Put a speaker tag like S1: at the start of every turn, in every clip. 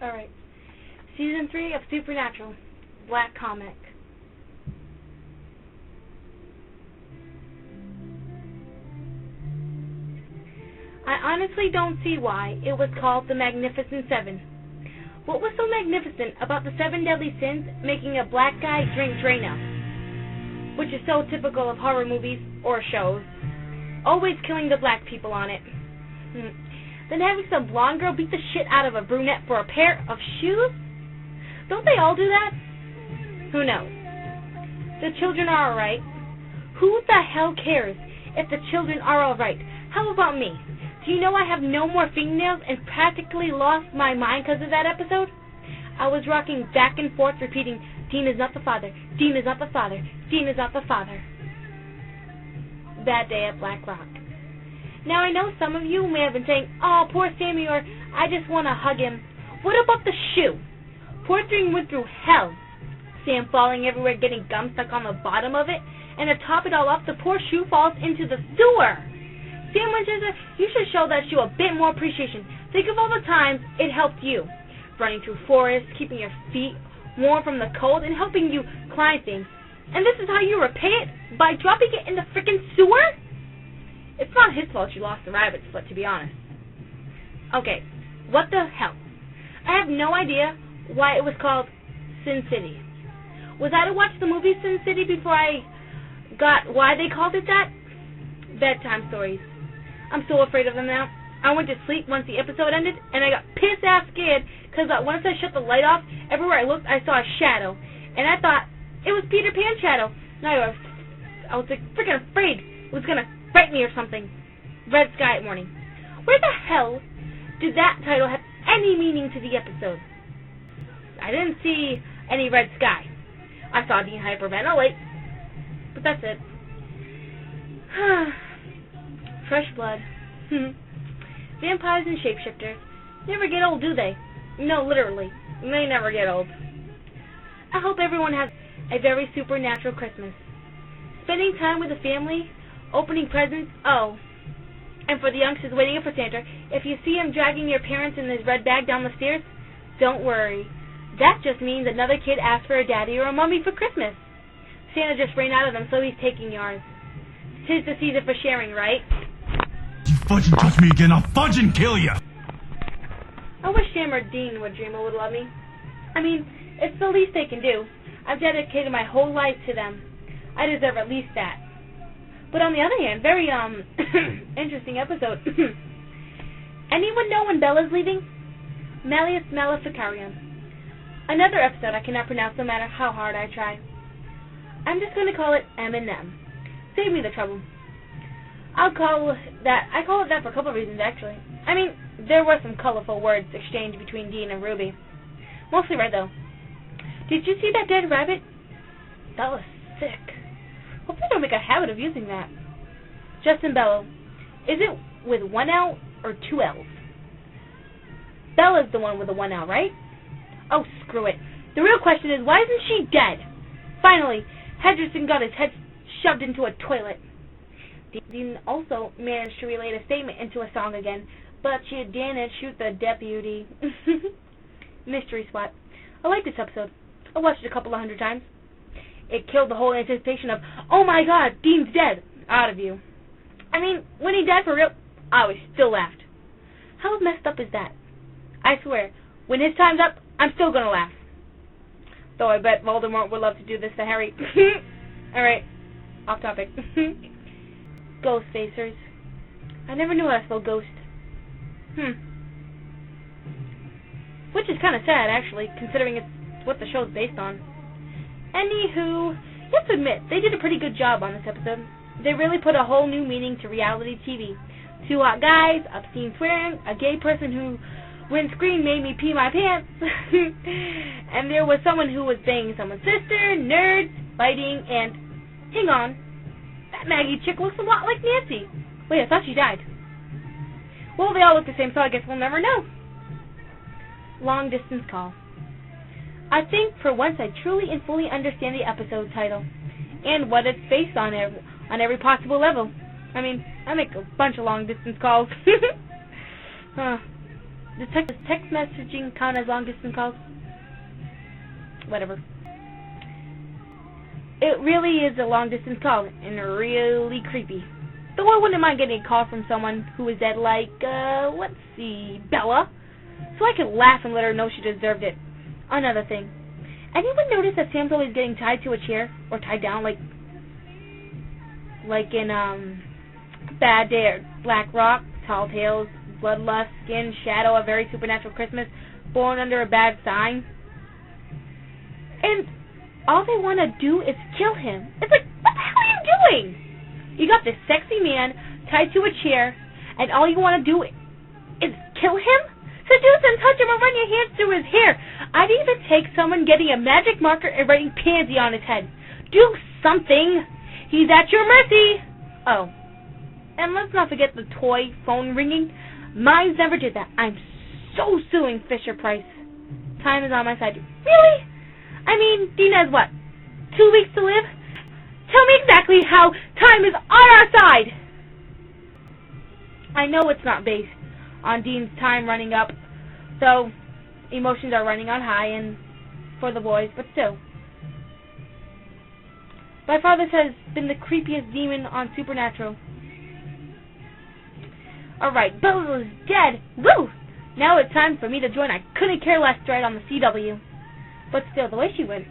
S1: Alright. Season 3 of Supernatural. Black Comic. I honestly don't see why it was called the Magnificent Seven. What was so magnificent about the 7 deadly sins making a black guy drink Drano? Which is so typical of horror movies or shows. Always killing the black people on it. Then having some blonde girl beat the shit out of a brunette for a pair of shoes? Don't they all do that? Who knows? The children are alright. Who the hell cares if the children are alright? How about me? Do you know I have no more fingernails and practically lost my mind because of that episode? I was rocking back and forth repeating, Dean is not the father, Dean is not the father, Dean is not the father. That day at Black Rock. Now I know some of you may have been saying, oh, poor Sammy, or I just want to hug him. What about the shoe? Poor thing went through hell. Sam falling everywhere, getting gum stuck on the bottom of it, and to top it all off, the poor shoe falls into the sewer. Sam Winchester, you should show that shoe a bit more appreciation. Think of all the times it helped you. Running through forests, keeping your feet warm from the cold, and helping you climb things. And this is how you repay it? By dropping it in the frickin' sewer? It's not his fault you lost the rabbit's foot, to be honest. Okay, what the hell? I have no idea why it was called Sin City. Was I to watch the movie Sin City before I got why they called it that? Bedtime stories. I'm so afraid of them now. I went to sleep once the episode ended, and I got piss-ass scared, because once I shut the light off, everywhere I looked, I saw a shadow. And I thought it was Peter Pan's shadow. And I was like freaking afraid it was going to bite me or something. Red sky at morning. Where the hell did that title have any meaning to the episode? I didn't see any red sky. I saw Dean hyperventilate, but that's it. Fresh blood. Vampires and shapeshifters never get old, do they? No, literally. They never get old. I hope everyone has a very supernatural Christmas. Spending time with the family, opening presents, oh. And for the youngsters waiting up for Santa, if you see him dragging your parents in his red bag down the stairs, don't worry. That just means another kid asked for a daddy or a mummy for Christmas. Santa just ran out of them, so he's taking yours. 'Tis the season for sharing, right?
S2: You fudging touch me again, I'll fudging kill you!
S1: I wish Sam or Dean would dream a little of me. I mean, it's the least they can do. I've dedicated my whole life to them. I deserve at least that. But on the other hand, very, interesting episode. Anyone know when Bella's leaving? Malleus Maleficarium. Another episode I cannot pronounce no matter how hard I try. I'm just going to call it M&M. Save me the trouble. I call it that for a couple of reasons, actually. I mean, there were some colorful words exchanged between Dean and Ruby. Mostly red, though. Did you see that dead rabbit? That was sick. Hope they don't make a habit of using that. Justin Bello. Is it with one L or two L's? Bella's the one with the one L, right? Oh, screw it. The real question is, why isn't she dead? Finally, Hedgerson got his head shoved into a toilet. Dean also managed to relate a statement into a song again, but she didn't shoot the deputy. Mystery spot. I like this episode. I watched it a couple of hundred times. It killed the whole anticipation of, oh my god, Dean's dead, out of you. I mean, when he died for real, I always still laughed. How messed up is that? I swear, when his time's up, I'm still gonna laugh. Though I bet Voldemort would love to do this to Harry. Alright, off topic. Ghost facers. I never knew how to spell ghost. Which is kind of sad, actually, considering it's what the show's based on. Anywho, you have to admit, they did a pretty good job on this episode. They really put a whole new meaning to reality TV. 2 hot guys, obscene swearing, a gay person who, when screamed, made me pee my pants, and there was someone who was banging someone's sister, nerds, fighting, and, hang on, that Maggie chick looks a lot like Nancy. Wait, I thought she died. Well, they all look the same, so I guess we'll never know. Long distance call. I think for once I truly and fully understand the episode title and what it's based on every possible level. I mean, I make a bunch of long distance calls. Does text messaging count as long distance calls? Whatever. It really is a long distance call and really creepy. Though I wouldn't mind getting a call from someone who is dead, like, let's see, Bella. So I could laugh and let her know she deserved it. Another thing. Anyone notice that Sam's always getting tied to a chair? Or tied down, like in, Bad Day at Black Rock, Tall Tales, Bloodlust, Skin, Shadow, A Very Supernatural Christmas, Born Under a Bad Sign? And all they want to do is kill him. It's like, what the hell are you doing? You got this sexy man tied to a chair, and all you want to do is kill him? Seduce him, touch him, or run your hands through his hair. I'd even take someone getting a magic marker and writing pansy on his head. Do something. He's at your mercy. Oh, and let's not forget the toy phone ringing. Mine never did that. I'm so suing Fisher-Price. Time is on my side. Really? I mean, Dean has what? 2 weeks to live? Tell me exactly how time is on our side. I know it's not based on Dean's time running up, so emotions are running on high and for the boys, but still. My father has been the creepiest demon on Supernatural. Alright, Bella's dead. Woo! Now it's time for me to join I couldn't care less thread on the CW. But still, the way she went,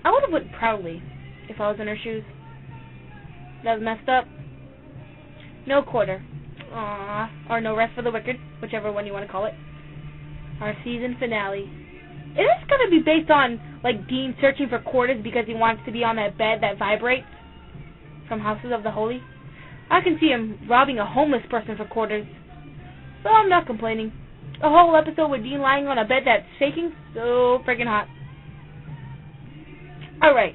S1: I would have went proudly if I was in her shoes. That was messed up. No quarter. Aww. Or no rest for the wicked, whichever one you want to call it. Our season finale. Is this going to be based on, like, Dean searching for quarters because he wants to be on that bed that vibrates from Houses of the Holy? I can see him robbing a homeless person for quarters. So I'm not complaining. A whole episode with Dean lying on a bed that's shaking, so friggin' hot. Alright.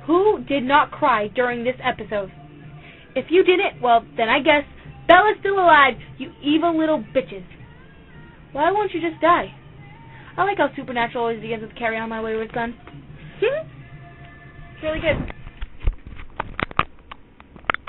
S1: Who did not cry during this episode? If you didn't, well, then I guess Bella's still alive, you evil little bitches. Why won't you just die? I like how Supernatural always begins with Carry On My Wayward Son. It's really good.